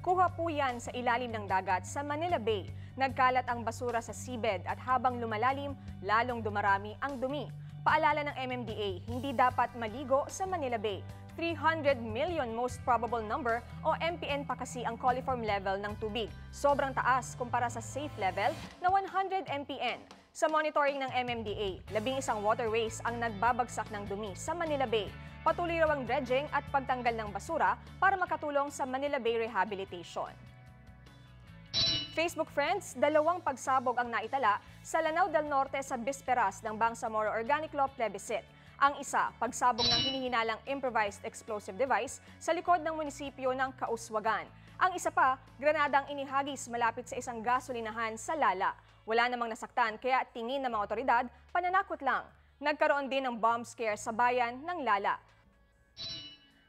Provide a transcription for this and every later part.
Kuha po yan sa ilalim ng dagat sa Manila Bay. Nagkalat ang basura sa seabed at habang lumalalim, lalong dumarami ang dumi. Paalala ng MMDA, hindi dapat maligo sa Manila Bay. 300 million most probable number o MPN pa kasi ang coliform level ng tubig. Sobrang taas kumpara sa safe level na 100 MPN. Sa monitoring ng MMDA, 11 waterways ang nagbabagsak ng dumi sa Manila Bay. Patuloy raw ang dredging at pagtanggal ng basura para makatulong sa Manila Bay rehabilitation. Facebook friends, 2 pagsabog ang naitala sa Lanao del Norte sa bisperas ng Bangsamoro Organic Law Plebiscite. Ang isa, pagsabog ng hinihinalang improvised explosive device sa likod ng munisipyo ng Kauswagan. Ang isa pa, granadang inihagis malapit sa isang gasolinahan sa Lala. Wala namang nasaktan kaya tingin ng mga otoridad, pananakot lang. Nagkaroon din ng bomb scare sa bayan ng Lala.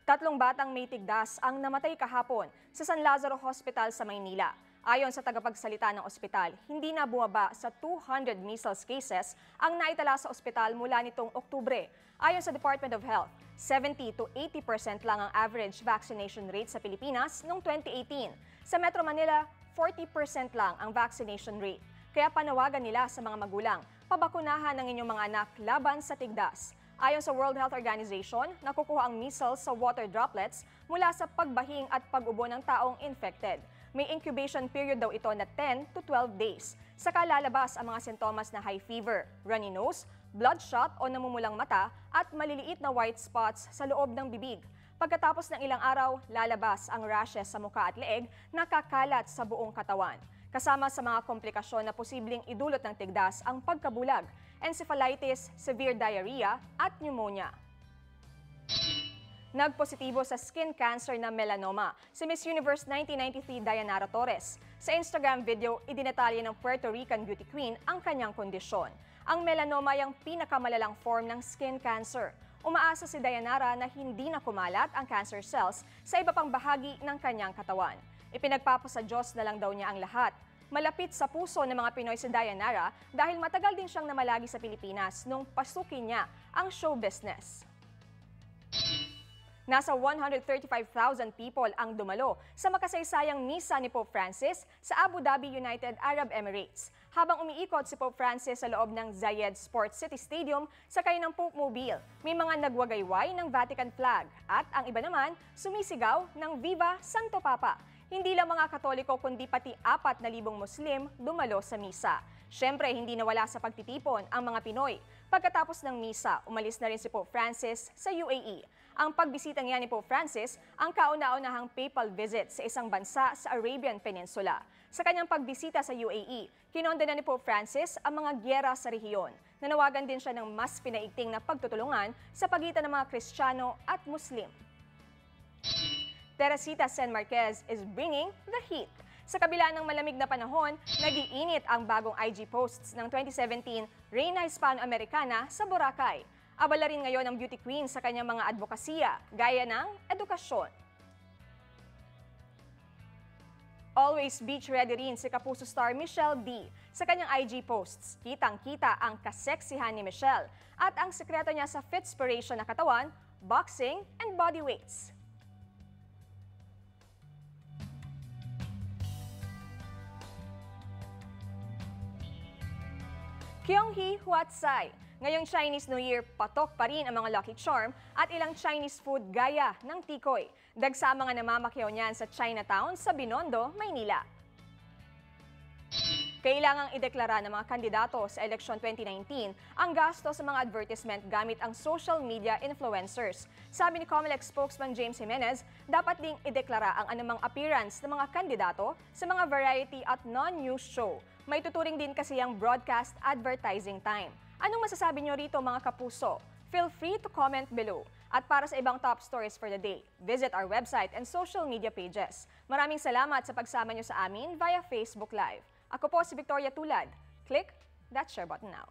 3 batang may tigdas ang namatay kahapon sa San Lazaro Hospital sa Maynila. Ayon sa tagapagsalita ng ospital, hindi na bumaba sa 200 measles cases ang naitala sa ospital mula nitong Oktubre. Ayon sa Department of Health, 70 to 80% lang ang average vaccination rate sa Pilipinas noong 2018. Sa Metro Manila, 40% lang ang vaccination rate. Kaya panawagan nila sa mga magulang, pabakunahan ng inyong mga anak laban sa tigdas. Ayon sa World Health Organization, nakukuha ang measles sa water droplets mula sa pagbahing at pag-ubo ng taong infected. May incubation period daw ito na 10 to 12 days. Saka lalabas ang mga sintomas na high fever, runny nose, bloodshot o namumulang mata at maliliit na white spots sa loob ng bibig. Pagkatapos ng ilang araw, lalabas ang rashes sa mukha at leeg na kakalat sa buong katawan. Kasama sa mga komplikasyon na posibleng idulot ng tigdas ang pagkabulag, encephalitis, severe diarrhea at pneumonia. Nagpositibo sa skin cancer na melanoma si Miss Universe 1993 Dayanara Torres. Sa Instagram video, idinetalye ng Puerto Rican beauty queen ang kanyang kondisyon. Ang melanoma ay ang pinakamalalang form ng skin cancer. Umaasa si Dayanara na hindi na kumalat ang cancer cells sa iba pang bahagi ng kanyang katawan. Ipinagpapasa Diyos na lang daw niya ang lahat. Malapit sa puso ng mga Pinoy si Dayanara dahil matagal din siyang namalagi sa Pilipinas nung pasukin niya ang show business. Nasa 135,000 people ang dumalo sa makasaysayang misa ni Pope Francis sa Abu Dhabi, United Arab Emirates. Habang umiikot si Pope Francis sa loob ng Zayed Sports City Stadium sakay ng Pope Mobile, may mga nagwagayway ng Vatican flag at ang iba naman sumisigaw ng Viva Santo Papa. Hindi lang mga Katoliko kundi pati 4,000 Muslim dumalo sa misa. Siyempre, hindi nawala sa pagtitipon ang mga Pinoy. Pagkatapos ng misa, umalis na rin si Pope Francis sa UAE. Ang pagbisita niya ni Pope Francis ang kauna-unahang papal visit sa isang bansa sa Arabian Peninsula. Sa kanyang pagbisita sa UAE, kinondena ni Pope Francis ang mga gyera sa rehiyon. Nanawagan din siya ng mas pinaigting na pagtutulungan sa pagitan ng mga Kristiyano at Muslim. Teresita San Marquez is bringing the heat. Sa kabila ng malamig na panahon, nag-iinit ang bagong IG posts ng 2017 Reina Hispano-Americana sa Boracay. Abala rin ngayon ang beauty queen sa kanyang mga advokasya, gaya ng edukasyon. Always beach ready rin si Kapuso star Michelle D. Sa kanyang IG posts, kitang-kita ang kaseksihan ni Michelle at ang sekreto niya sa fitspiration na katawan, boxing, and body weights. Kyunghee Huatsai. Ngayong Chinese New Year, patok pa rin ang mga Lucky Charm at ilang Chinese food gaya ng tikoy. Dagsa ang mga namamakyaw niyan sa Chinatown sa Binondo, Maynila. Kailangang ideklara ng mga kandidato sa eleksyon 2019 ang gasto sa mga advertisement gamit ang social media influencers. Sabi ni COMELEC spokesman James Jimenez, dapat ding ideklara ang anumang appearance ng mga kandidato sa mga variety at non-news show. May tuturing din kasi ang broadcast advertising time. Anong masasabi niyo rito mga kapuso? Feel free to comment below. At para sa ibang top stories for the day, visit our website and social media pages. Maraming salamat sa pagsama niyo sa amin via Facebook Live. Ako po si Victoria Tulad. Click that share button now.